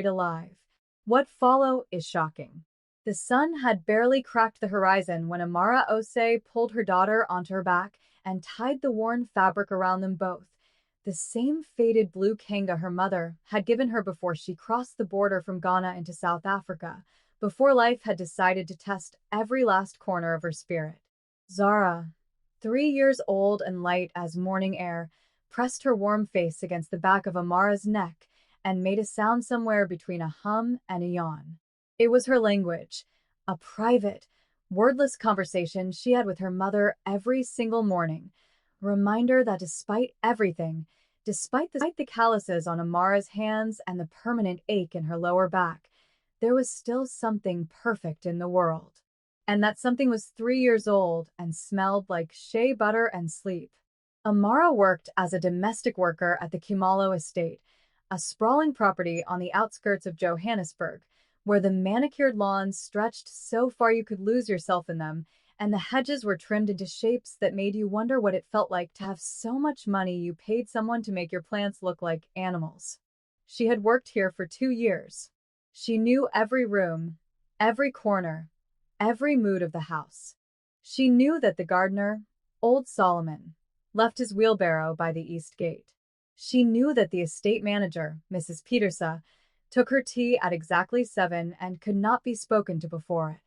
alive. What followed is shocking. The sun had barely cracked the horizon when Amara Ose pulled her daughter onto her back and tied the worn fabric around them both, the same faded blue kanga her mother had given her before she crossed the border from Ghana into South Africa, before life had decided to test every last corner of her spirit. Zara, 3 years old and light as morning air, pressed her warm face against the back of Amara's neck and made a sound somewhere between a hum and a yawn. It was her language, a private, wordless conversation she had with her mother every single morning, a reminder that despite everything, despite the calluses on Amara's hands and the permanent ache in her lower back, there was still something perfect in the world. And that something was 3 years old and smelled like shea butter and sleep. Amara worked as a domestic worker at the Khumalo estate, a sprawling property on the outskirts of Johannesburg, where the manicured lawns stretched so far you could lose yourself in them, and the hedges were trimmed into shapes that made you wonder what it felt like to have so much money you paid someone to make your plants look like animals. She had worked here for 2 years. She knew every room, every corner, every mood of the house. She knew that the gardener, old Solomon, left his wheelbarrow by the east gate. She knew that the estate manager, Mrs. Petersa, took her tea at exactly 7 and could not be spoken to before it.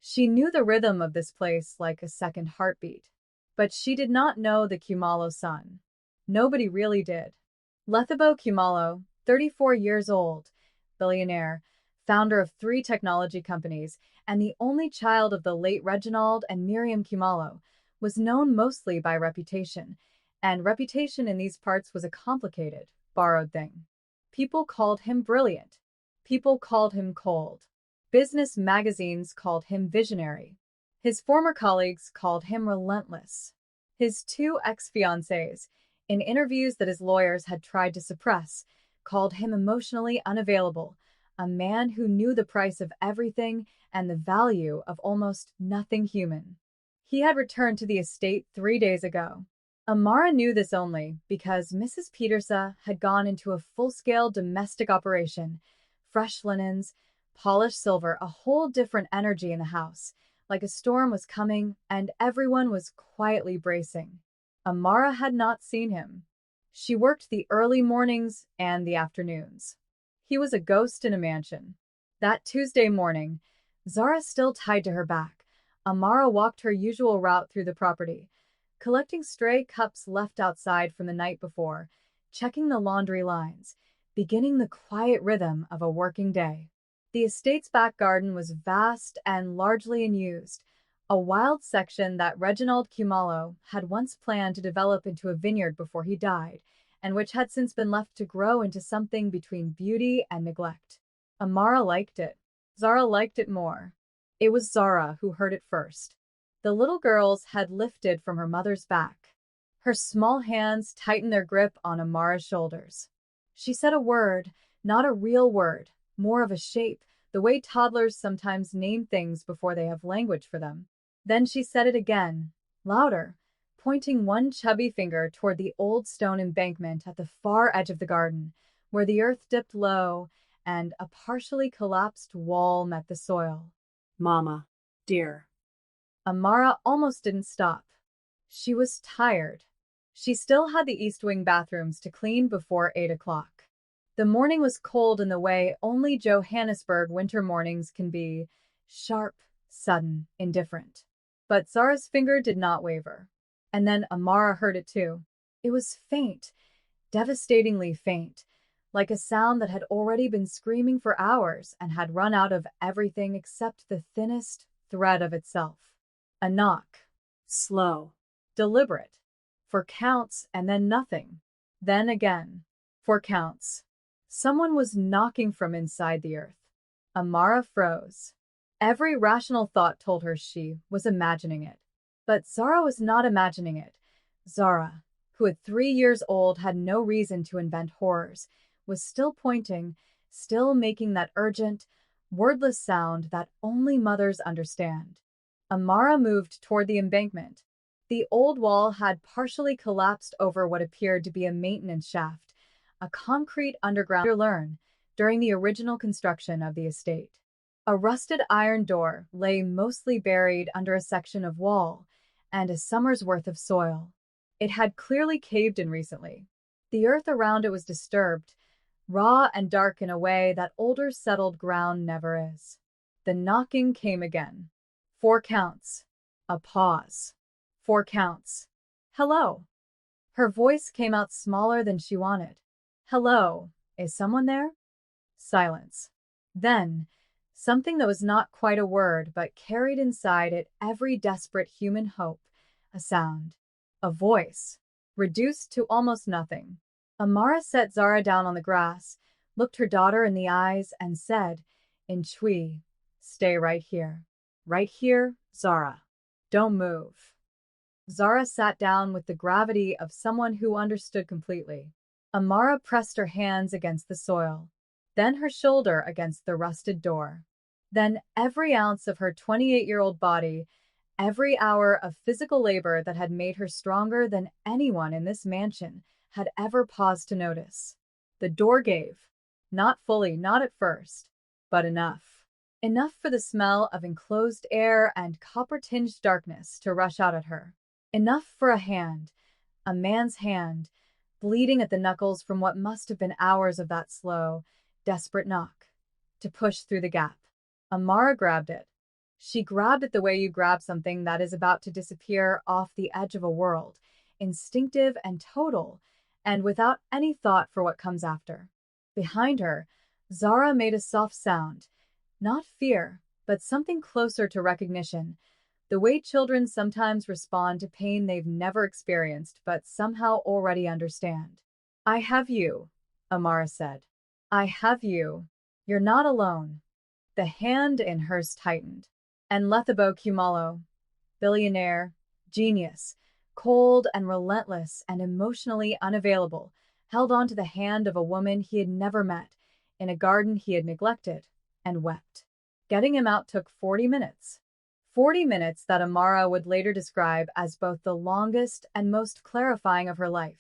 She knew the rhythm of this place like a second heartbeat. But she did not know the Khumalo son. Nobody really did. Lethabo Khumalo, 34 years old, billionaire, founder of 3 technology companies, and the only child of the late Reginald and Miriam Khumalo, was known mostly by reputation, and reputation in these parts was a complicated, borrowed thing. People called him brilliant. People called him cold. Business magazines called him visionary. His former colleagues called him relentless. His 2 ex-fiancées, in interviews that his lawyers had tried to suppress, called him emotionally unavailable, a man who knew the price of everything and the value of almost nothing human. He had returned to the estate 3 days ago. Amara knew this only because Mrs. Petersa had gone into a full-scale domestic operation, fresh linens, polished silver, a whole different energy in the house, like a storm was coming and everyone was quietly bracing. Amara had not seen him. She worked the early mornings and the afternoons. He was a ghost in a mansion. That Tuesday morning, Zara still tied to her back, Amara walked her usual route through the property, collecting stray cups left outside from the night before, checking the laundry lines, beginning the quiet rhythm of a working day. The estate's back garden was vast and largely unused, a wild section that Reginald Khumalo had once planned to develop into a vineyard before he died, and which had since been left to grow into something between beauty and neglect. Amara liked it. Zara liked it more. It was Zara who heard it first. The little girls had lifted from her mother's back. Her small hands tightened their grip on Amara's shoulders. She said a word, not a real word, more of a shape, the way toddlers sometimes name things before they have language for them. Then she said it again, louder, pointing one chubby finger toward the old stone embankment at the far edge of the garden, where the earth dipped low and a partially collapsed wall met the soil. Mama, dear. Amara almost didn't stop. She was tired. She still had the East Wing bathrooms to clean before 8 o'clock. The morning was cold in the way only Johannesburg winter mornings can be, sharp, sudden, indifferent. But Zara's finger did not waver. And then Amara heard it too. It was faint, devastatingly faint, like a sound that had already been screaming for hours and had run out of everything except the thinnest thread of itself. A knock. Slow. Deliberate. For counts and then nothing. Then again. For counts. Someone was knocking from inside the earth. Amara froze. Every rational thought told her she was imagining it. But Zara was not imagining it. Zara, who at 3 years old had no reason to invent horrors, was still pointing, still making that urgent, wordless sound that only mothers understand. Amara moved toward the embankment. The old wall had partially collapsed over what appeared to be a maintenance shaft, a concrete underground. Learn, during the original construction of the estate. A rusted iron door lay mostly buried under a section of wall and a summer's worth of soil. It had clearly caved in recently. The earth around it was disturbed, raw and dark in a way that older settled ground never is. The knocking came again. 4 counts. A pause. 4 counts. Hello. Her voice came out smaller than she wanted. Hello, is someone there? Silence. Then, something that was not quite a word but carried inside it every desperate human hope, a sound. A voice. Reduced to almost nothing. Amara set Zara down on the grass, looked her daughter in the eyes, and said, in Chui, "Stay right here. Right here, Zara. Don't move." Zara sat down with the gravity of someone who understood completely. Amara pressed her hands against the soil, then her shoulder against the rusted door. Then every ounce of her 28-year-old body, every hour of physical labor that had made her stronger than anyone in this mansion had ever paused to notice. The door gave. Not fully, not at first, but enough. Enough for the smell of enclosed air and copper-tinged darkness to rush out at her. Enough for a man's hand, bleeding at the knuckles from what must have been hours of that slow, desperate knock, to push through the gap. Amara grabbed it. She grabbed it the way you grab something that is about to disappear off the edge of a world, instinctive and total, and without any thought for what comes after. Behind her, Zara made a soft sound, not fear, but something closer to recognition, the way children sometimes respond to pain they've never experienced but somehow already understand. "I have you," Amara said. "I have you. You're not alone." The hand in hers tightened. And Lethabo Kumalo, billionaire, genius, cold and relentless and emotionally unavailable, held onto the hand of a woman he had never met, in a garden he had neglected, and wept. Getting him out took 40 minutes. 40 minutes that Amara would later describe as both the longest and most clarifying of her life,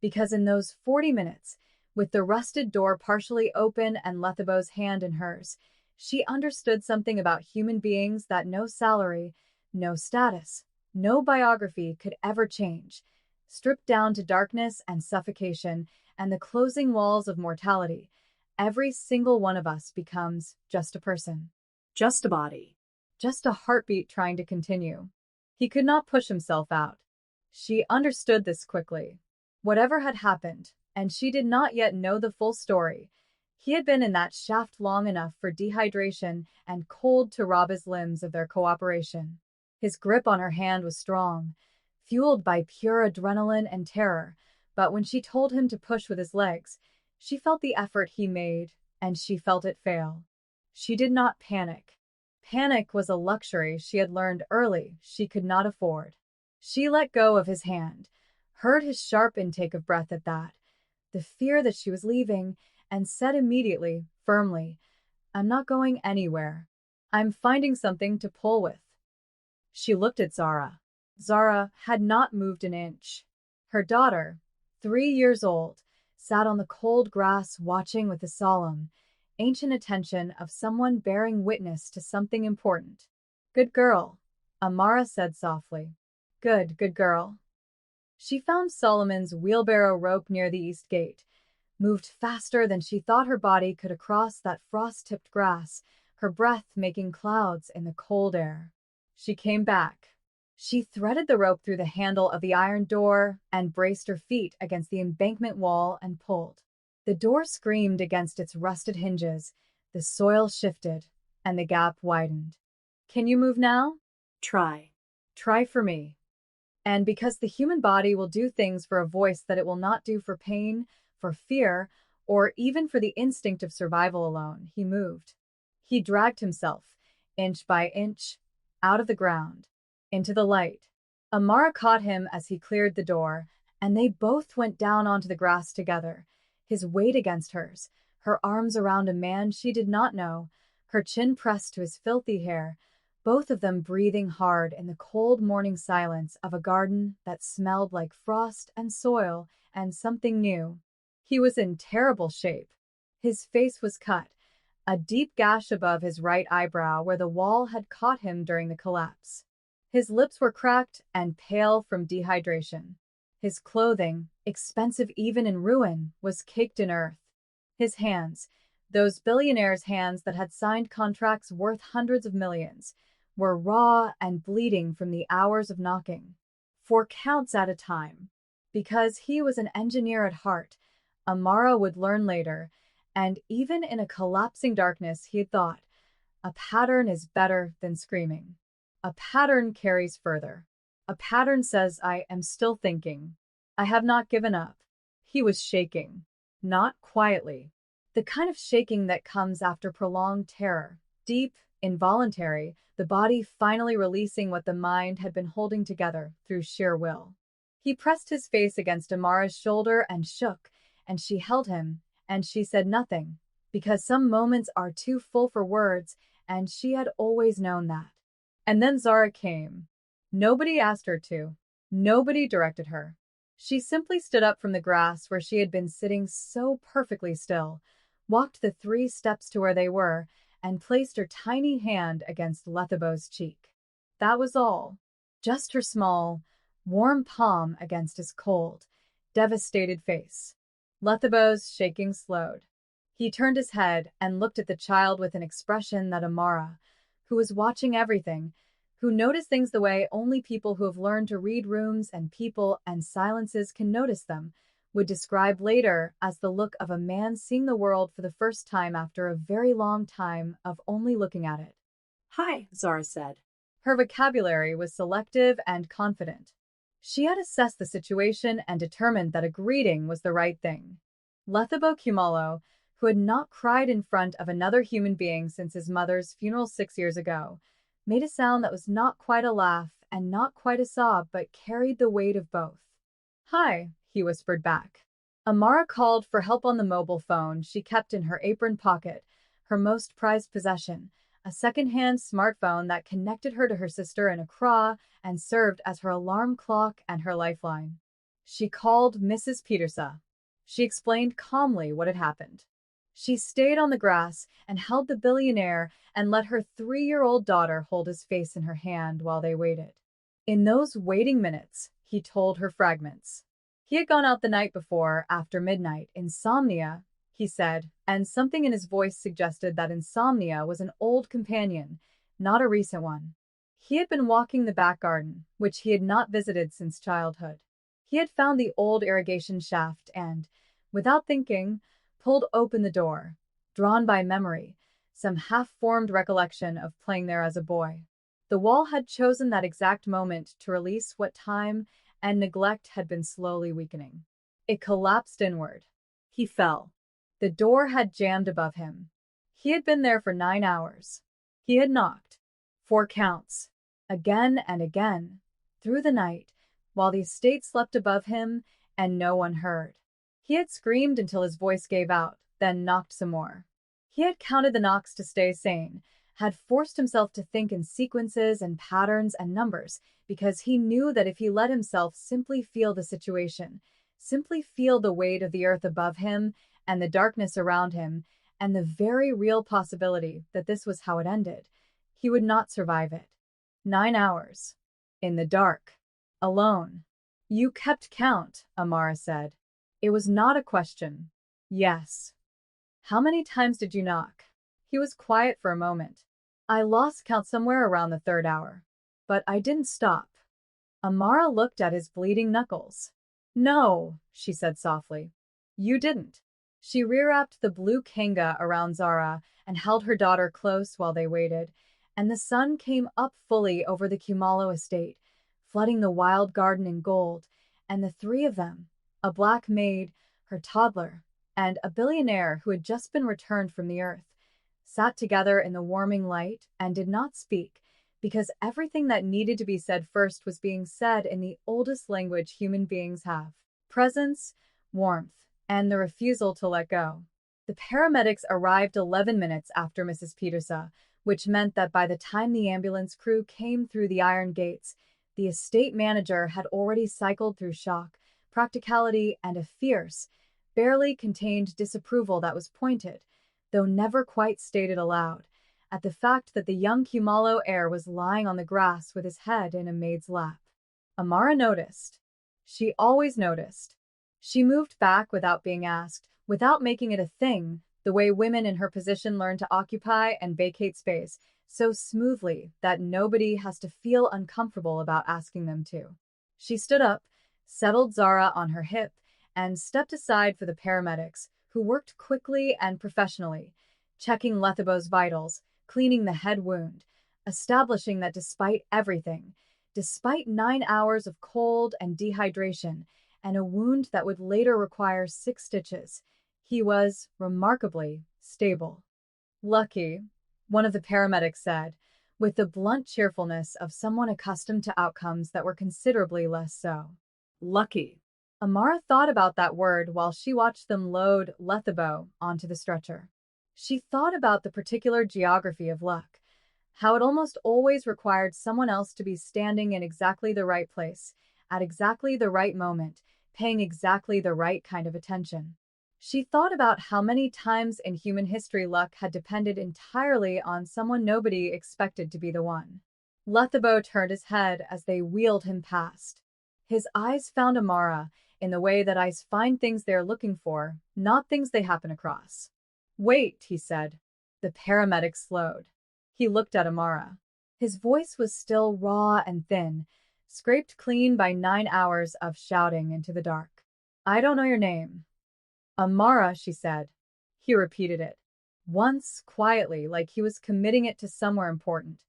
because in those 40 minutes, with the rusted door partially open and Lethabo's hand in hers, she understood something about human beings that no salary, no status, no biography could ever change. Stripped down to darkness and suffocation and the closing walls of mortality, every single one of us becomes just a person. Just a body. Just a heartbeat trying to continue. He could not push himself out. She understood this quickly. Whatever had happened, and she did not yet know the full story, he had been in that shaft long enough for dehydration and cold to rob his limbs of their cooperation. His grip on her hand was strong, fueled by pure adrenaline and terror, but when she told him to push with his legs, she felt the effort he made, and she felt it fail. She did not panic. Panic was a luxury she had learned early she could not afford. She let go of his hand, heard his sharp intake of breath at that, the fear that she was leaving, and said immediately, firmly, "I'm not going anywhere. I'm finding something to pull with." She looked at Zara. Zara had not moved an inch. Her daughter, 3 years old, sat on the cold grass watching with the solemn, ancient attention of someone bearing witness to something important. "Good girl," Amara said softly. Good girl." She found Solomon's wheelbarrow rope near the east gate, moved faster than she thought her body could across that frost-tipped grass, her breath making clouds in the cold air. She came back. She threaded the rope through the handle of the iron door and braced her feet against the embankment wall and pulled. The door screamed against its rusted hinges, the soil shifted, and the gap widened. "Can you move now?" Try. "Try for me." And because the human body will do things for a voice that it will not do for pain, for fear, or even for the instinct of survival alone, he moved. He dragged himself, inch by inch, out of the ground, into the light. Amara caught him as he cleared the door, and they both went down onto the grass together, his weight against hers, her arms around a man she did not know, her chin pressed to his filthy hair, both of them breathing hard in the cold morning silence of a garden that smelled like frost and soil and something new. He was in terrible shape. His face was cut, a deep gash above his right eyebrow where the wall had caught him during the collapse. His lips were cracked and pale from dehydration. His clothing, expensive even in ruin, was caked in earth. His hands, those billionaire's hands that had signed contracts worth hundreds of millions, were raw and bleeding from the hours of knocking, for counts at a time. Because he was an engineer at heart, Amara would learn later, and even in a collapsing darkness he had thought, a pattern is better than screaming. A pattern carries further. A pattern says I am still thinking. I have not given up. He was shaking. Not quietly. The kind of shaking that comes after prolonged terror. Deep, involuntary, the body finally releasing what the mind had been holding together through sheer will. He pressed his face against Amara's shoulder and shook, and she held him, and she said nothing, because some moments are too full for words, and she had always known that. And then Zara came. Nobody asked her to. Nobody directed her. She simply stood up from the grass where she had been sitting so perfectly still, walked the 3 steps to where they were, and placed her tiny hand against Lethabo's cheek. That was all. Just her small, warm palm against his cold, devastated face. Lethabo's shaking slowed. He turned his head and looked at the child with an expression that Amara, who was watching everything, who noticed things the way only people who have learned to read rooms and people and silences can notice them, would describe later as the look of a man seeing the world for the first time after a very long time of only looking at it. Hi, Zara said. Her vocabulary was selective and confident. She had assessed the situation and determined that a greeting was the right thing. Lethabo Kumalo, who had not cried in front of another human being since his mother's funeral 6 years ago, made a sound that was not quite a laugh and not quite a sob but carried the weight of both. Hi, he whispered back. Amara called for help on the mobile phone she kept in her apron pocket, her most prized possession, a second-hand smartphone that connected her to her sister in Accra and served as her alarm clock and her lifeline. She called Mrs. Petersa. She explained calmly what had happened. She stayed on the grass and held the billionaire and let her 3-year-old daughter hold his face in her hand while they waited. In those waiting minutes, he told her fragments. He had gone out the night before, after midnight, insomnia, he said, and something in his voice suggested that insomnia was an old companion, not a recent one. He had been walking the back garden, which he had not visited since childhood. He had found the old irrigation shaft and, without thinking, pulled open the door, drawn by memory, some half-formed recollection of playing there as a boy. The wall had chosen that exact moment to release what time and neglect had been slowly weakening. It collapsed inward. He fell. The door had jammed above him. He had been there for 9 hours. He had knocked. 4 counts. Again and again. Through the night, while the estate slept above him and no one heard. He had screamed until his voice gave out, then knocked some more. He had counted the knocks to stay sane, had forced himself to think in sequences and patterns and numbers, because he knew that if he let himself simply feel the situation, simply feel the weight of the earth above him and the darkness around him, and the very real possibility that this was how it ended, he would not survive it. 9 hours. In the dark. Alone. You kept count, Amara said. It was not a question. Yes. How many times did you knock? He was quiet for a moment. I lost count somewhere around the 3rd hour. But I didn't stop. Amara looked at his bleeding knuckles. No, she said softly. You didn't. She rewrapped the blue kanga around Zara and held her daughter close while they waited, and the sun came up fully over the Kumalo estate, flooding the wild garden in gold, and the 3 of them, a black maid, her toddler, and a billionaire who had just been returned from the earth, sat together in the warming light and did not speak, because everything that needed to be said first was being said in the oldest language human beings have: presence, warmth, and the refusal to let go. The paramedics arrived 11 minutes after Mrs. Petersa, which meant that by the time the ambulance crew came through the iron gates, the estate manager had already cycled through shock, practicality, and a fierce, barely contained disapproval that was pointed, though never quite stated aloud, at the fact that the young Kumalo heir was lying on the grass with his head in a maid's lap. Amara noticed. She always noticed. She moved back without being asked, without making it a thing, the way women in her position learn to occupy and vacate space, so smoothly that nobody has to feel uncomfortable about asking them to. She stood up, settled Zara on her hip, and stepped aside for the paramedics, who worked quickly and professionally, checking Lethabo's vitals, cleaning the head wound, establishing that despite everything, despite 9 hours of cold and dehydration, and a wound that would later require 6 stitches, he was, remarkably, stable. Lucky, one of the paramedics said, with the blunt cheerfulness of someone accustomed to outcomes that were considerably less so. Lucky. Amara thought about that word while she watched them load Lethabo onto the stretcher. She thought about the particular geography of luck, how it almost always required someone else to be standing in exactly the right place, at exactly the right moment, paying exactly the right kind of attention. She thought about how many times in human history luck had depended entirely on someone nobody expected to be the one. Lethabo turned his head as they wheeled him past. His eyes found Amara in the way that eyes find things they're looking for, not things they happen across. Wait, he said. The paramedic slowed. He looked at Amara. His voice was still raw and thin, scraped clean by 9 hours of shouting into the dark. I don't know your name. Amara, she said. He repeated it. Once, quietly, like he was committing it to somewhere important.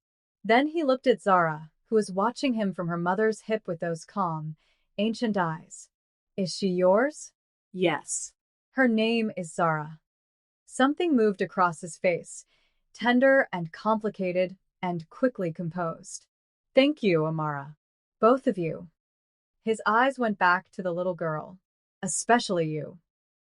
Then he looked at Zara, who was watching him from her mother's hip with those calm, ancient eyes. Is she yours? Yes. Her name is Zara. Something moved across his face, tender and complicated and quickly composed. Thank you, Amara. Both of you. His eyes went back to the little girl. Especially you.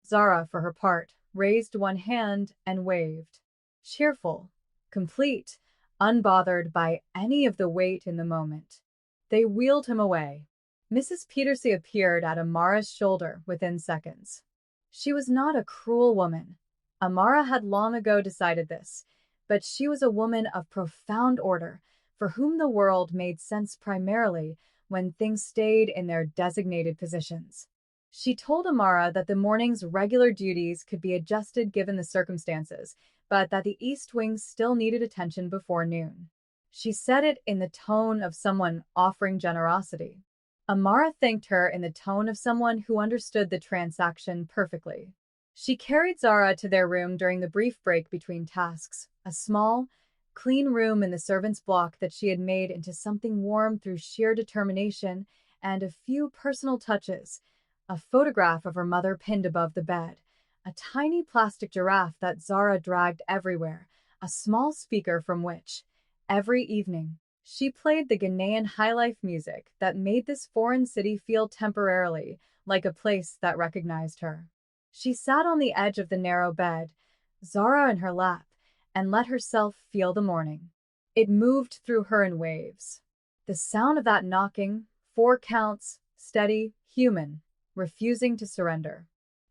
Zara, for her part, raised one hand and waved. Cheerful, complete, unbothered by any of the weight in the moment. They wheeled him away. Mrs. Peterson appeared at Amara's shoulder within seconds. She was not a cruel woman. Amara had long ago decided this, but she was a woman of profound order, for whom the world made sense primarily when things stayed in their designated positions. She told Amara that the morning's regular duties could be adjusted given the circumstances, but that the East Wing still needed attention before noon. She said it in the tone of someone offering generosity. Amara thanked her in the tone of someone who understood the transaction perfectly. She carried Zara to their room during the brief break between tasks, a small, clean room in the servants' block that she had made into something warm through sheer determination and a few personal touches, a photograph of her mother pinned above the bed, a tiny plastic giraffe that Zara dragged everywhere, a small speaker from which, every evening, she played the Ghanaian highlife music that made this foreign city feel temporarily like a place that recognized her. She sat on the edge of the narrow bed, Zara in her lap, and let herself feel the morning. It moved through her in waves. The sound of that knocking, 4 counts, steady, human, refusing to surrender.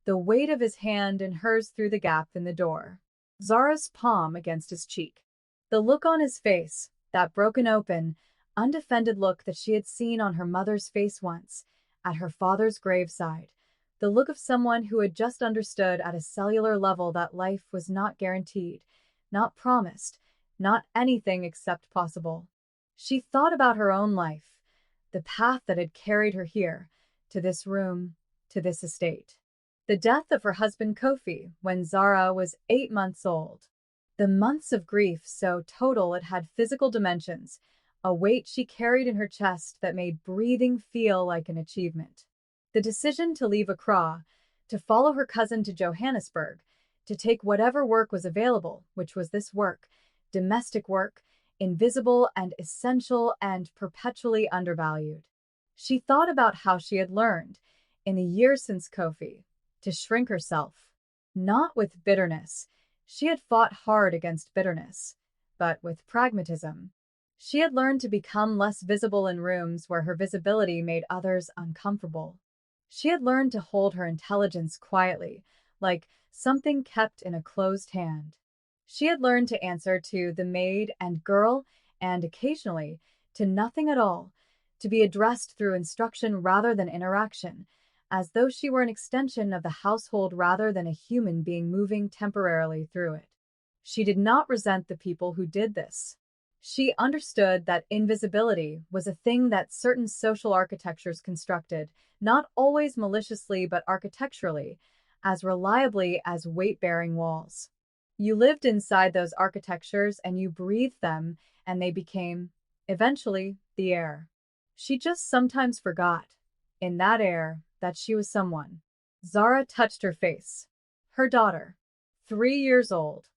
The weight of his hand in hers through the gap in the door. Zara's palm against his cheek. The look on his face, that broken open, undefended look that she had seen on her mother's face once, at her father's graveside. The look of someone who had just understood at a cellular level that life was not guaranteed, not promised, not anything except possible. She thought about her own life, the path that had carried her here, to this room, to this estate. The death of her husband Kofi when Zara was 8 months old. The months of grief so total it had physical dimensions, a weight she carried in her chest that made breathing feel like an achievement. The decision to leave Accra, to follow her cousin to Johannesburg, to take whatever work was available, which was this work, domestic work, invisible and essential and perpetually undervalued. She thought about how she had learned, in the years since Kofi, to shrink herself. Not with bitterness. She had fought hard against bitterness, but with pragmatism. She had learned to become less visible in rooms where her visibility made others uncomfortable. She had learned to hold her intelligence quietly, like something kept in a closed hand. She had learned to answer to the maid and girl, and occasionally to nothing at all, to be addressed through instruction rather than interaction, as though she were an extension of the household rather than a human being moving temporarily through it. She did not resent the people who did this. She understood that invisibility was a thing that certain social architectures constructed, not always maliciously but architecturally, as reliably as weight-bearing walls. You lived inside those architectures and you breathed them, and they became, eventually, the air. She just sometimes forgot, in that air, that she was someone. Zara touched her face. Her daughter, 3 years old,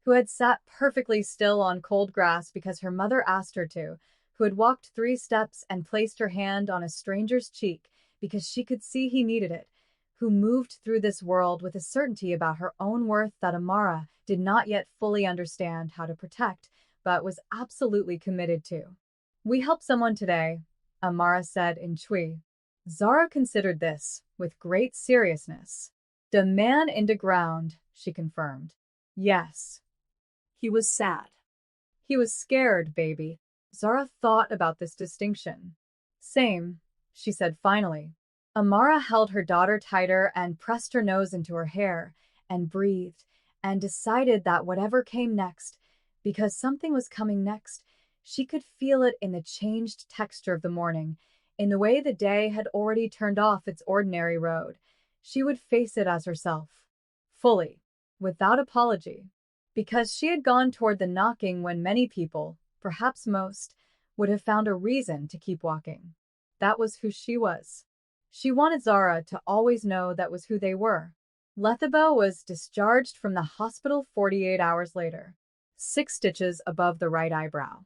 who had sat perfectly still on cold grass because her mother asked her to, who had walked 3 steps and placed her hand on a stranger's cheek because she could see he needed it, who moved through this world with a certainty about her own worth that Amara did not yet fully understand how to protect, but was absolutely committed to. We helped someone today, Amara said in Twi. Zara considered this with great seriousness. The man in the ground, she confirmed. Yes. He was sad. He was scared, baby. Zara thought about this distinction. Same, she said finally. Amara held her daughter tighter and pressed her nose into her hair, and breathed, and decided that whatever came next, because something was coming next, she could feel it in the changed texture of the morning, in the way the day had already turned off its ordinary road. She would face it as herself. Fully. Without apology. Because she had gone toward the knocking when many people, perhaps most, would have found a reason to keep walking. That was who she was. She wanted Zara to always know that was who they were. Lethabo was discharged from the hospital 48 hours later. 6 stitches above the right eyebrow.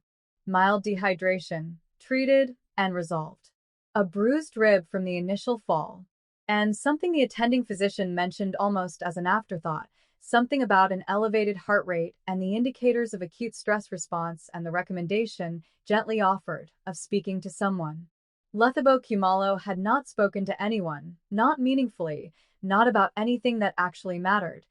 Mild dehydration, treated and resolved. A bruised rib from the initial fall. And something the attending physician mentioned almost as an afterthought, something about an elevated heart rate and the indicators of acute stress response and the recommendation, gently offered, of speaking to someone. Lethabo Kumalo had not spoken to anyone, not meaningfully, not about anything that actually mattered,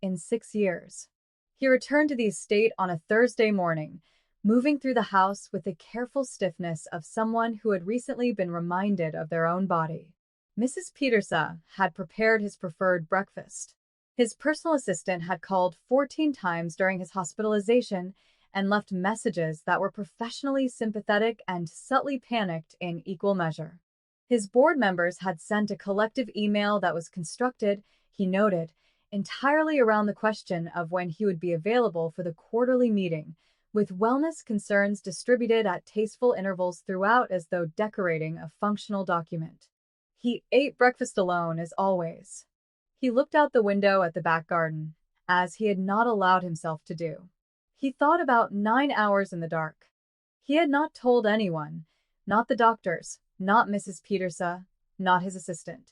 in 6 years. He returned to the estate on a Thursday morning, moving through the house with the careful stiffness of someone who had recently been reminded of their own body. Mrs. Petersa had prepared his preferred breakfast. His personal assistant had called 14 times during his hospitalization and left messages that were professionally sympathetic and subtly panicked in equal measure. His board members had sent a collective email that was constructed, he noted, entirely around the question of when he would be available for the quarterly meeting, with wellness concerns distributed at tasteful intervals throughout as though decorating a functional document. He ate breakfast alone, as always. He looked out the window at the back garden, as he had not allowed himself to do. He thought about 9 hours in the dark. He had not told anyone, not the doctors, not Mrs. Petersa, not his assistant,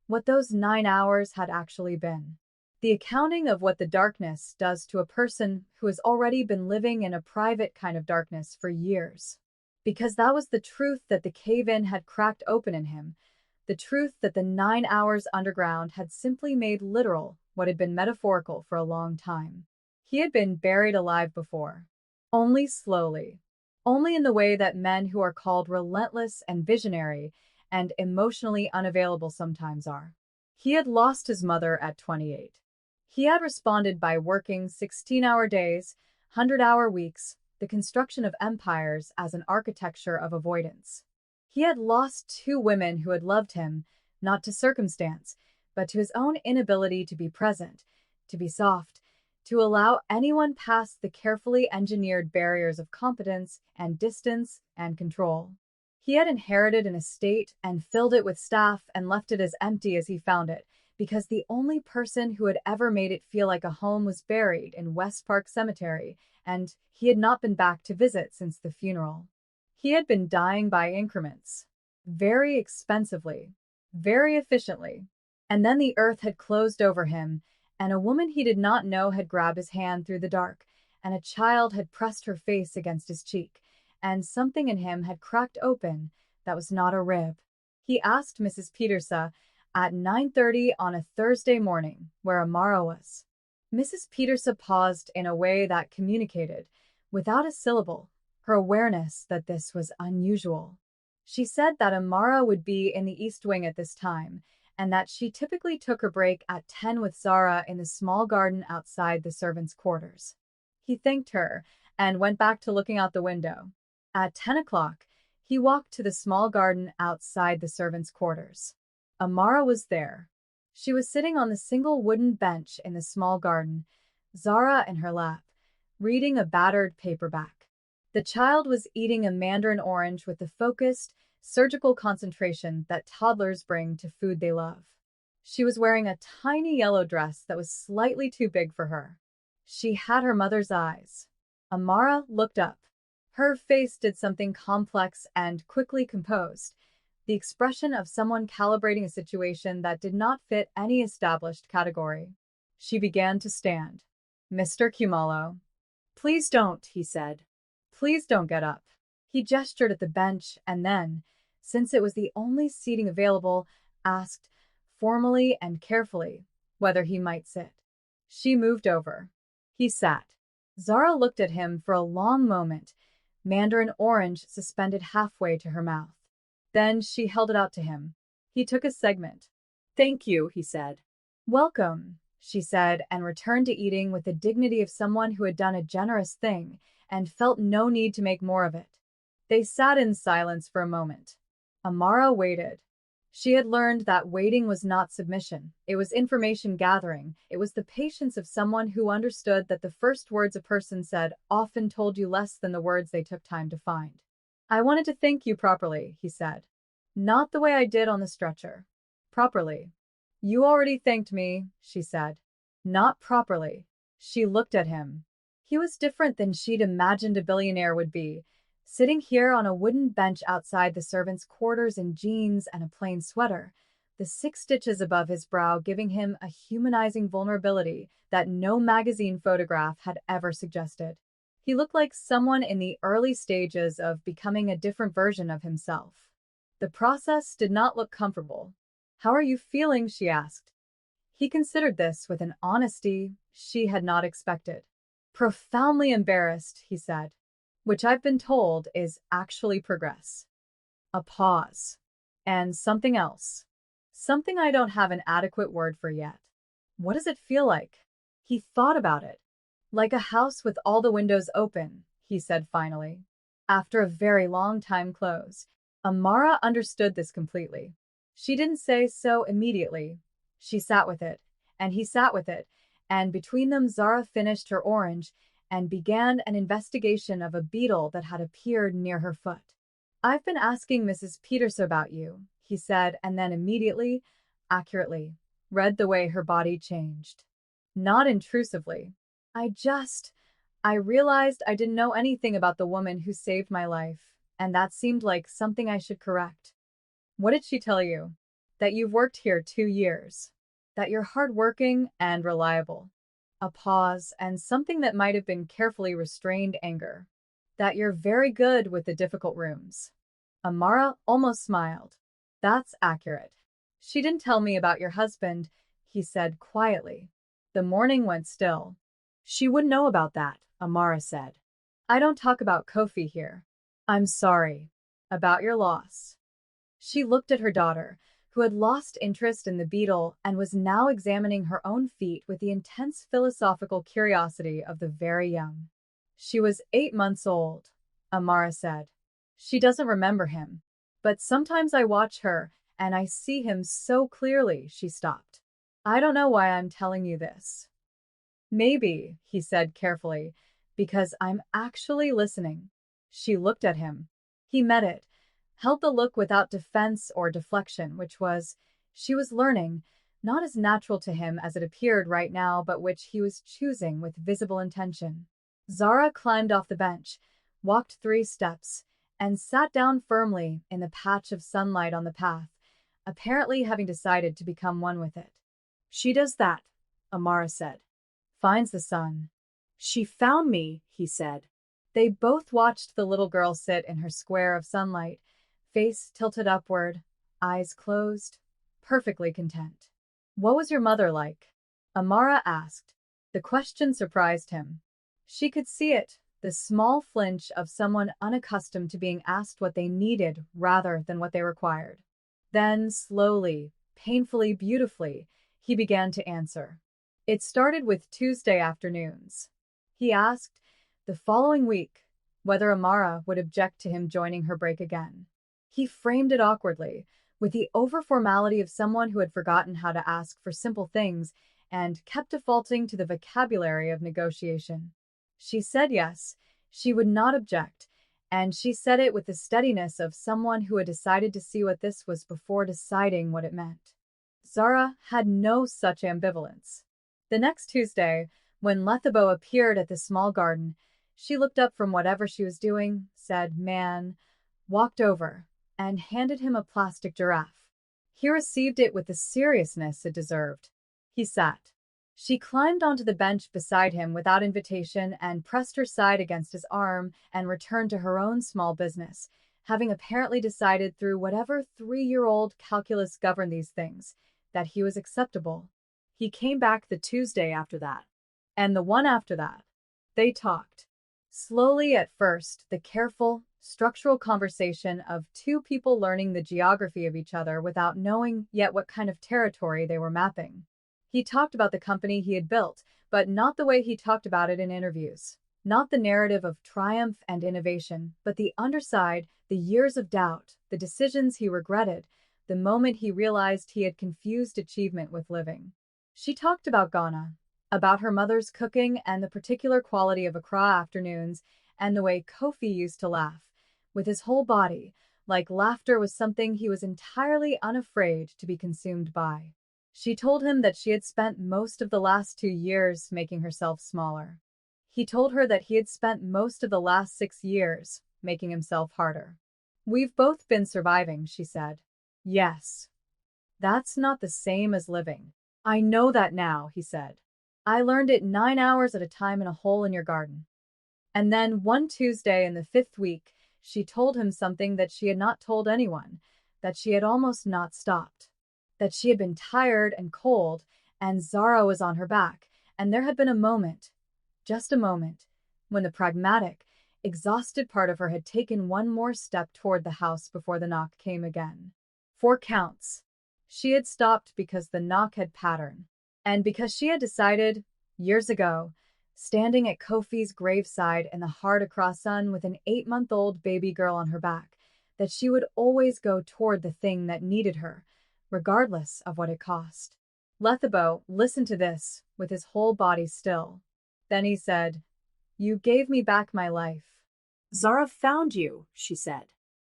what those 9 hours had actually been. The accounting of what the darkness does to a person who has already been living in a private kind of darkness for years. Because that was the truth that the cave-in had cracked open in him, the truth that the 9 hours underground had simply made literal what had been metaphorical for a long time. He had been buried alive before. Only slowly. Only in the way that men who are called relentless and visionary and emotionally unavailable sometimes are. He had lost his mother at 28. He had responded by working 16-hour days, 100-hour weeks, the construction of empires as an architecture of avoidance. He had lost 2 women who had loved him, not to circumstance, but to his own inability to be present, to be soft, to allow anyone past the carefully engineered barriers of competence and distance and control. He had inherited an estate and filled it with staff and left it as empty as he found it, because the only person who had ever made it feel like a home was buried in West Park Cemetery, and he had not been back to visit since the funeral. He had been dying by increments, very expensively, very efficiently, and then the earth had closed over him, and a woman he did not know had grabbed his hand through the dark, and a child had pressed her face against his cheek, and something in him had cracked open that was not a rib. He asked Mrs. Petersa, at 9:30 on a Thursday morning, where Amara was. Mrs. Peterson paused in a way that communicated, without a syllable, her awareness that this was unusual. She said that Amara would be in the East Wing at this time, and that she typically took her break at 10 with Zara in the small garden outside the servants' quarters. He thanked her and went back to looking out the window. At 10 o'clock, he walked to the small garden outside the servants' quarters. Amara was there. She was sitting on the single wooden bench in the small garden, Zara in her lap, reading a battered paperback. The child was eating a mandarin orange with the focused, surgical concentration that toddlers bring to food they love. She was wearing a tiny yellow dress that was slightly too big for her. She had her mother's eyes. Amara looked up. Her face did something complex and quickly composed, the expression of someone calibrating a situation that did not fit any established category. She began to stand. "Mr. Kumalo." "Please don't," he said. "Please don't get up." He gestured at the bench and then, since it was the only seating available, asked, formally and carefully, whether he might sit. She moved over. He sat. Zara looked at him for a long moment, mandarin orange suspended halfway to her mouth. Then she held it out to him. He took a segment. "Thank you," he said. "Welcome," she said, and returned to eating with the dignity of someone who had done a generous thing and felt no need to make more of it. They sat in silence for a moment. Amara waited. She had learned that waiting was not submission. It was information gathering. It was the patience of someone who understood that the first words a person said often told you less than the words they took time to find. "I wanted to thank you properly," he said. "Not the way I did on the stretcher. Properly." "You already thanked me," she said. "Not properly." She looked at him. He was different than she'd imagined a billionaire would be, sitting here on a wooden bench outside the servants' quarters in jeans and a plain sweater, the 6 stitches above his brow giving him a humanizing vulnerability that no magazine photograph had ever suggested. He looked like someone in the early stages of becoming a different version of himself. The process did not look comfortable. "How are you feeling?" she asked. He considered this with an honesty she had not expected. "Profoundly embarrassed," he said, "which I've been told is actually progress." A pause. "And something else. Something I don't have an adequate word for yet. What does it feel like?" He thought about it. "Like a house with all the windows open," he said finally. After a very long time closed. Amara understood this completely. She didn't say so immediately. She sat with it, and he sat with it, and between them Zara finished her orange and began an investigation of a beetle that had appeared near her foot. "I've been asking Mrs. Peterson about you," he said, and then immediately, accurately, read the way her body changed. Not intrusively. I realized I didn't know anything about the woman who saved my life, and that seemed like something I should correct." "What did she tell you?" "That you've worked here 2 years. That you're hardworking and reliable." A pause, and something that might have been carefully restrained anger. "That you're very good with the difficult rooms." Amara almost smiled. "That's accurate." "She didn't tell me about your husband," he said quietly. The morning went still. "She wouldn't know about that," Amara said. "I don't talk about Kofi here." "I'm sorry. About your loss." She looked at her daughter, who had lost interest in the beetle and was now examining her own feet with the intense philosophical curiosity of the very young. "She was 8 months old," Amara said. "She doesn't remember him. But sometimes I watch her, and I see him so clearly." She stopped. "I don't know why I'm telling you this." "Maybe," he said carefully, "because I'm actually listening." She looked at him. He met it, held the look without defense or deflection, which was, she was learning, not as natural to him as it appeared right now, but which he was choosing with visible intention. Zara climbed off the bench, walked 3 steps, and sat down firmly in the patch of sunlight on the path, apparently having decided to become one with it. "She does that," Amara said. "Finds the sun." "She found me," he said. They both watched the little girl sit in her square of sunlight, face tilted upward, eyes closed, perfectly content. What was your mother like? Amara asked. The question surprised him. She could see it, the small flinch of someone unaccustomed to being asked what they needed rather than what they required. Then, slowly, painfully, beautifully, he began to answer. It started with Tuesday afternoons. He asked, the following week, whether Amara would object to him joining her break again. He framed it awkwardly, with the over-formality of someone who had forgotten how to ask for simple things and kept defaulting to the vocabulary of negotiation. She said yes, she would not object, and she said it with the steadiness of someone who had decided to see what this was before deciding what it meant. Zara had no such ambivalence. The next Tuesday, when Lethabo appeared at the small garden, she looked up from whatever she was doing, said, "Man," walked over, and handed him a plastic giraffe. He received it with the seriousness it deserved. He sat. She climbed onto the bench beside him without invitation and pressed her side against his arm and returned to her own small business, having apparently decided through whatever 3-year-old calculus governed these things, that he was acceptable. He came back the Tuesday after that. And the one after that. They talked. Slowly at first, the careful, structural conversation of two people learning the geography of each other without knowing yet what kind of territory they were mapping. He talked about the company he had built, but not the way he talked about it in interviews. Not the narrative of triumph and innovation, but the underside, the years of doubt, the decisions he regretted, the moment he realized he had confused achievement with living. She talked about Ghana, about her mother's cooking and the particular quality of Accra afternoons, and the way Kofi used to laugh, with his whole body, like laughter was something he was entirely unafraid to be consumed by. She told him that she had spent most of the last 2 years making herself smaller. He told her that he had spent most of the last 6 years making himself harder. We've both been surviving, she said. Yes. That's not the same as living. I know that now, he said. I learned it 9 hours at a time in a hole in your garden. And then one Tuesday in the 5th week, she told him something that she had not told anyone, that she had almost not stopped. That she had been tired and cold, and Zara was on her back, and there had been a moment, just a moment, when the pragmatic, exhausted part of her had taken one more step toward the house before the knock came again. 4 counts. She had stopped because the knock had pattern, and because she had decided, years ago, standing at Kofi's graveside in the hard Accra sun with an 8-month-old baby girl on her back, that she would always go toward the thing that needed her, regardless of what it cost. Lethabo listened to this, with his whole body still. Then he said, "You gave me back my life." Zara found you, she said.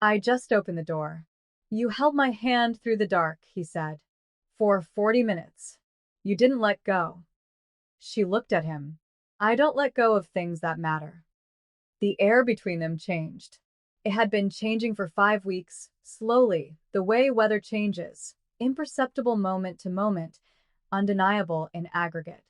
I just opened the door. You held my hand through the dark, he said. For 40 minutes. You didn't let go. She looked at him. I don't let go of things that matter. The air between them changed. It had been changing for 5 weeks, slowly, the way weather changes, imperceptible moment to moment, undeniable in aggregate.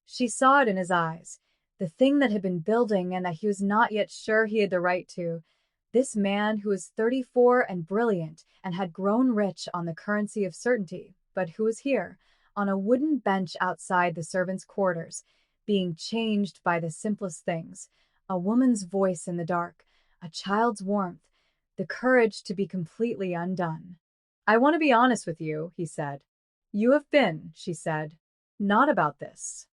She saw it in his eyes, the thing that had been building and that he was not yet sure he had the right to. This man who was 34 and brilliant and had grown rich on the currency of certainty, but who was here, on a wooden bench outside the servants' quarters, being changed by the simplest things, a woman's voice in the dark, a child's warmth, the courage to be completely undone. I want to be honest with you, he said. You have been, she said, not about this.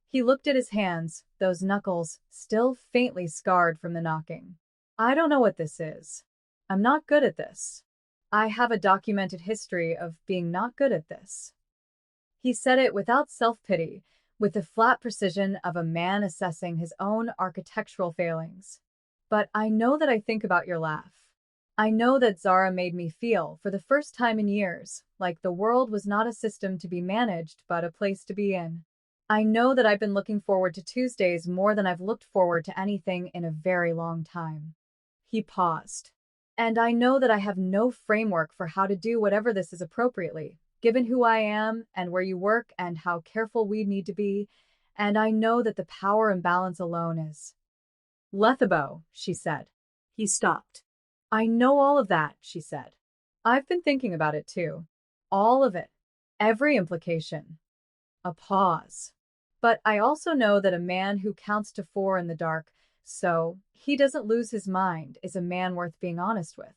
He looked at his hands, those knuckles, still faintly scarred from the knocking. I don't know what this is. I'm not good at this. I have a documented history of being not good at this. He said it without self-pity, with the flat precision of a man assessing his own architectural failings. But I know that I think about your laugh. I know that Zara made me feel, for the first time in years, like the world was not a system to be managed but a place to be in. I know that I've been looking forward to Tuesdays more than I've looked forward to anything in a very long time. He paused. And I know that I have no framework for how to do whatever this is appropriately, given who I am and where you work and how careful we need to be, and I know that the power imbalance alone is. Lethabo, she said. He stopped. I know all of that, she said. I've been thinking about it too. All of it. Every implication. A pause. But I also know that a man who counts to 4 in the dark, so he doesn't lose his mind, is a man worth being honest with.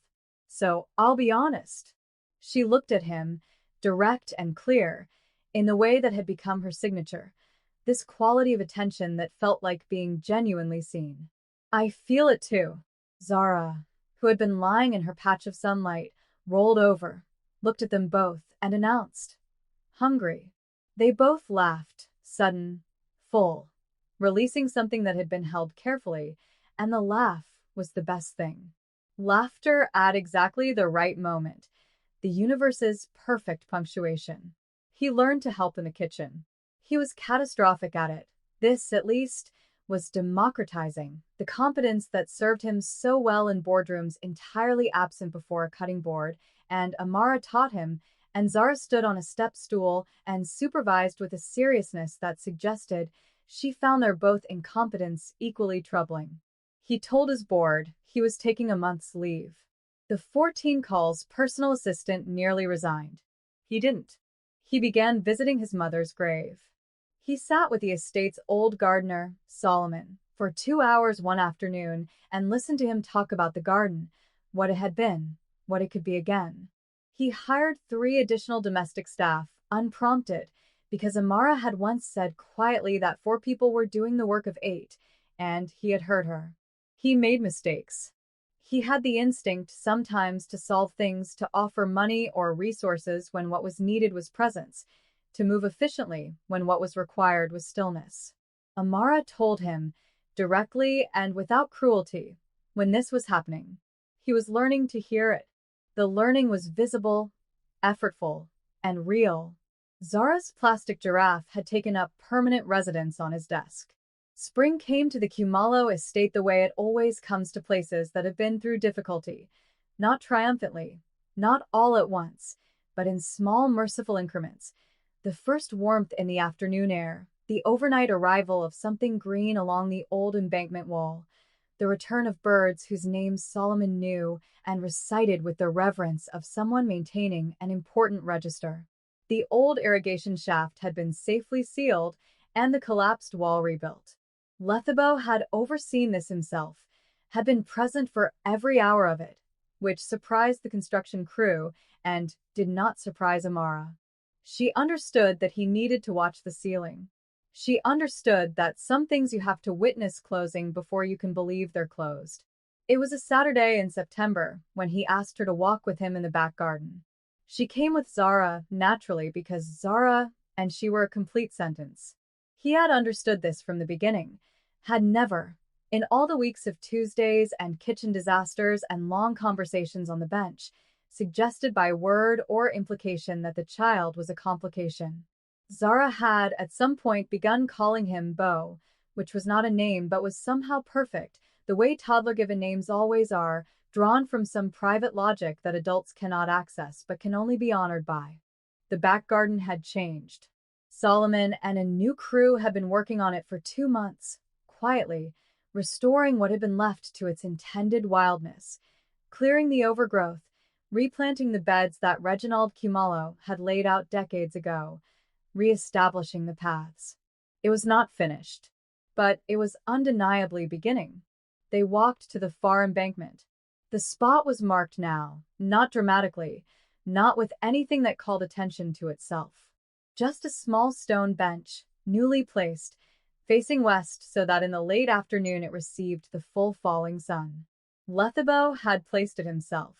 So I'll be honest. She looked at him, direct and clear, in the way that had become her signature, this quality of attention that felt like being genuinely seen. I feel it too. Zara, who had been lying in her patch of sunlight, rolled over, looked at them both, and announced, "Hungry." They both laughed, sudden, full, releasing something that had been held carefully, and the laugh was the best thing. Laughter at exactly the right moment, the universe's perfect punctuation. He learned to help in the kitchen. He was catastrophic at it. This, at least, was democratizing, the competence that served him so well in boardrooms entirely absent before a cutting board, and Amara taught him, and Zara stood on a step stool and supervised with a seriousness that suggested she found their both incompetence equally troubling. He told his board he was taking a month's leave. The 14 calls personal assistant nearly resigned. He didn't. He began visiting his mother's grave. He sat with the estate's old gardener, Solomon, for 2 hours one afternoon and listened to him talk about the garden, what it had been, what it could be again. He hired 3 additional domestic staff, unprompted, because Amara had once said quietly that 4 people were doing the work of 8, and he had heard her. He made mistakes. He had the instinct sometimes to solve things, to offer money or resources when what was needed was presence, to move efficiently when what was required was stillness. Amara told him, directly and without cruelty, when this was happening. He was learning to hear it. The learning was visible, effortful, and real. Zara's plastic giraffe had taken up permanent residence on his desk. Spring came to the Kumalo estate the way it always comes to places that have been through difficulty, not triumphantly, not all at once, but in small merciful increments. The first warmth in the afternoon air, the overnight arrival of something green along the old embankment wall, the return of birds whose names Solomon knew and recited with the reverence of someone maintaining an important register. The old irrigation shaft had been safely sealed and the collapsed wall rebuilt. Lethabo had overseen this himself, had been present for every hour of it, which surprised the construction crew and did not surprise Amara. She understood that he needed to watch the ceiling. She understood that some things you have to witness closing before you can believe they're closed. It was a Saturday in September when he asked her to walk with him in the back garden. She came with Zara, naturally, because Zara and she were a complete sentence. He had understood this from the beginning, had never, in all the weeks of Tuesdays and kitchen disasters and long conversations on the bench, suggested by word or implication that the child was a complication. Zara had at some point begun calling him Beau, which was not a name but was somehow perfect, the way toddler-given names always are, drawn from some private logic that adults cannot access but can only be honored by. The back garden had changed. Solomon and a new crew had been working on it for 2 months, quietly, restoring what had been left to its intended wildness, clearing the overgrowth, replanting the beds that Reginald Kumalo had laid out decades ago, re-establishing the paths. It was not finished, but it was undeniably beginning. They walked to the far embankment. The spot was marked now, not dramatically, not with anything that called attention to itself. Just a small stone bench, newly placed, facing west so that in the late afternoon it received the full falling sun. Lethabo had placed it himself.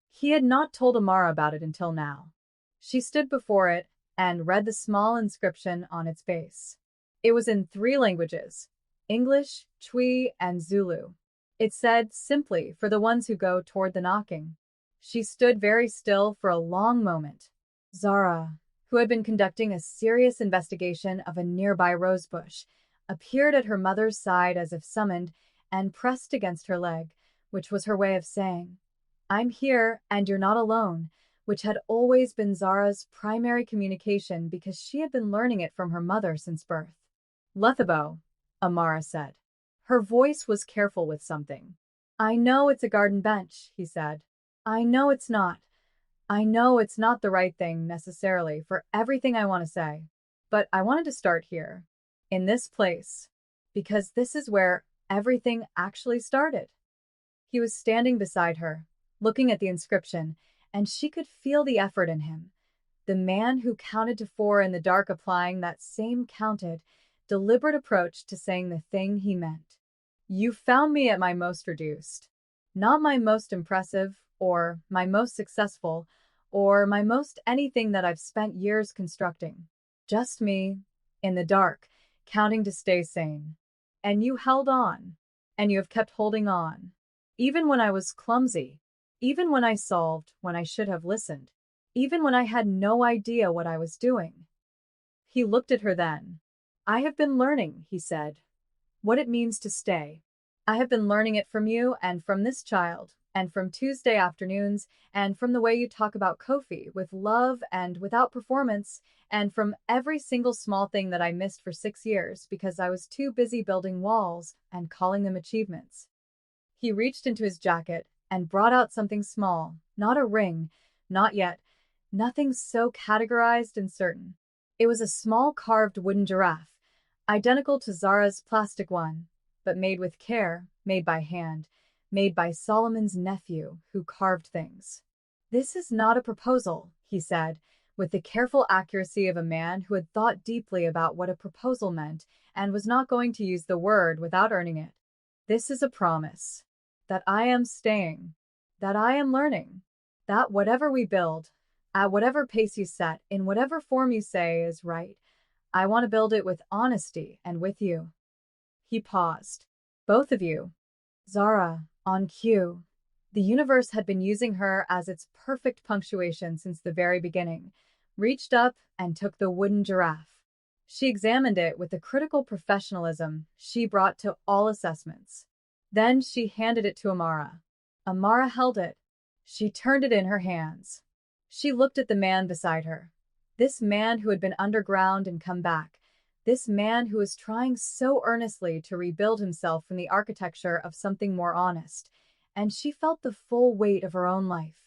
He had not told Amara about it until now. She stood before it and read the small inscription on its base. It was in 3 languages, English, Twi, and Zulu. It said, simply, for the ones who go toward the knocking. She stood very still for a long moment. Zara, who had been conducting a serious investigation of a nearby rosebush, appeared at her mother's side as if summoned and pressed against her leg, which was her way of saying, "I'm here and you're not alone," which had always been Zara's primary communication because she had been learning it from her mother since birth. "Lethabo," Amara said. Her voice was careful with something. "I know it's a garden bench," he said. "I know it's not. I know it's not the right thing necessarily for everything I want to say, but I wanted to start here, in this place, because this is where everything actually started. He was standing beside her, looking at the inscription, and she could feel the effort in him. The man who counted to 4 in the dark, applying that same counted, deliberate approach to saying the thing he meant. You found me at my most reduced. Not my most impressive, or my most successful, or my most anything that I've spent years constructing. Just me, in the dark, counting to stay sane. And you held on. And you have kept holding on. Even when I was clumsy. Even when I solved when I should have listened. Even when I had no idea what I was doing. He looked at her then. I have been learning, he said, what it means to stay. I have been learning it from you and from this child, and from Tuesday afternoons, and from the way you talk about Kofi with love and without performance, and from every single small thing that I missed for 6 years because I was too busy building walls and calling them achievements. He reached into his jacket and brought out something small, not a ring, not yet, nothing so categorized and certain. It was a small carved wooden giraffe, identical to Zara's plastic one, but made with care, made by hand, made by Solomon's nephew, who carved things. This is not a proposal, he said, with the careful accuracy of a man who had thought deeply about what a proposal meant and was not going to use the word without earning it. This is a promise. That I am staying. That I am learning. That whatever we build, at whatever pace you set, in whatever form you say is right, I want to build it with honesty and with you. He paused. Both of you. Zara, on cue. The universe had been using her as its perfect punctuation since the very beginning, reached up and took the wooden giraffe. She examined it with the critical professionalism she brought to all assessments. Then she handed it to Amara. Amara held it. She turned it in her hands. She looked at the man beside her. This man who had been underground and come back. This man who was trying so earnestly to rebuild himself from the architecture of something more honest. And she felt the full weight of her own life.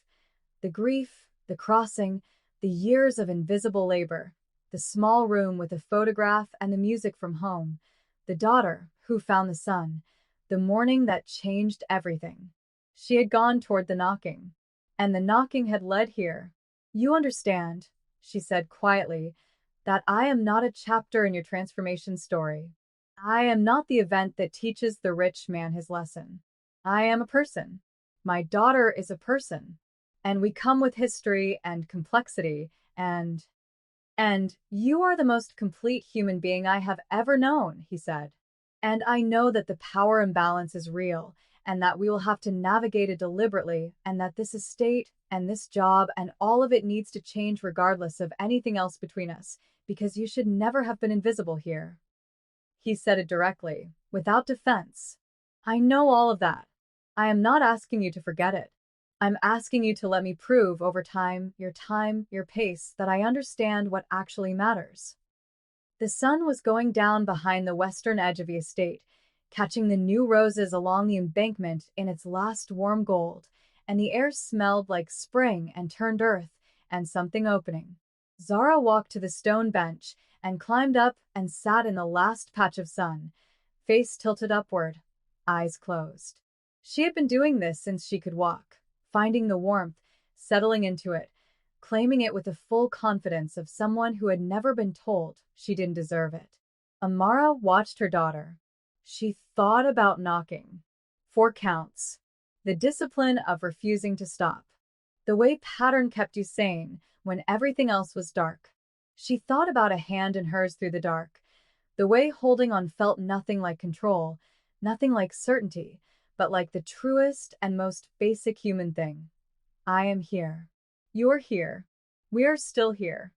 The grief, the crossing, the years of invisible labor, the small room with a photograph and the music from home, the daughter who found the sun, the morning that changed everything. She had gone toward the knocking, and the knocking had led here. You understand, she said quietly, that I am not a chapter in your transformation story. I am not the event that teaches the rich man his lesson. I am a person. My daughter is a person. And we come with history and complexity and you are the most complete human being I have ever known, he said. And I know that the power imbalance is real and that we will have to navigate it deliberately and that this estate and this job and all of it needs to change regardless of anything else between us, because you should never have been invisible here. He said it directly, without defense. I know all of that. I am not asking you to forget it. I'm asking you to let me prove over time, your pace, that I understand what actually matters. The sun was going down behind the western edge of the estate, catching the new roses along the embankment in its last warm gold, and the air smelled like spring and turned earth and something opening. Zara walked to the stone bench and climbed up and sat in the last patch of sun, face tilted upward, eyes closed. She had been doing this since she could walk, finding the warmth, settling into it, claiming it with the full confidence of someone who had never been told she didn't deserve it. Amara watched her daughter. She thought about knocking. 4 counts. The discipline of refusing to stop. The way pattern kept you sane when everything else was dark. She thought about a hand in hers through the dark. The way holding on felt nothing like control, nothing like certainty, but like the truest and most basic human thing. I am here. You're here. We are still here.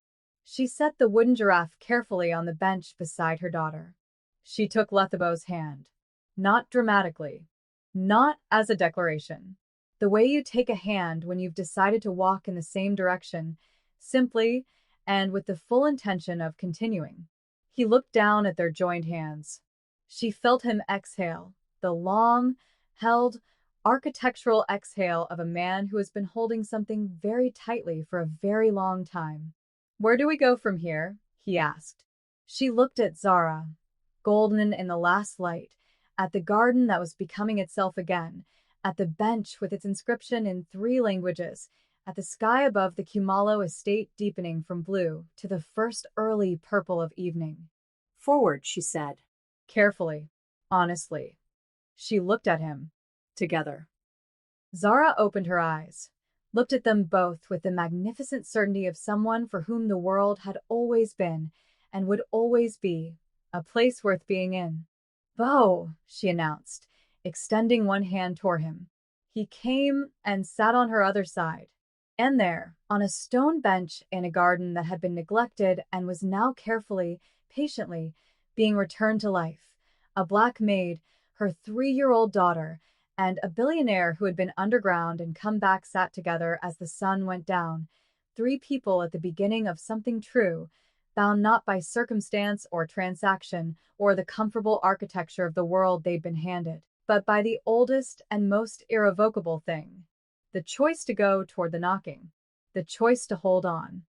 She set the wooden giraffe carefully on the bench beside her daughter. She took Lethabo's hand. Not dramatically. Not as a declaration. The way you take a hand when you've decided to walk in the same direction, simply and with the full intention of continuing. He looked down at their joined hands. She felt him exhale, the long, held, architectural exhale of a man who has been holding something very tightly for a very long time. Where do we go from here? He asked. She looked at Zara, golden in the last light, at the garden that was becoming itself again, at the bench with its inscription in 3 languages, at the sky above the Kumalo estate deepening from blue to the first early purple of evening. Forward, she said. Carefully, honestly. She looked at him. Together. Zara opened her eyes, looked at them both with the magnificent certainty of someone for whom the world had always been, and would always be, a place worth being in. Beau, she announced, extending one hand toward him. He came and sat on her other side. And there, on a stone bench in a garden that had been neglected and was now carefully, patiently, being returned to life, a black maid, her 3-year-old daughter, and a billionaire who had been underground and come back sat together as the sun went down, 3 people at the beginning of something true, bound not by circumstance or transaction or the comfortable architecture of the world they'd been handed, but by the oldest and most irrevocable thing. The choice to go toward the knocking. The choice to hold on.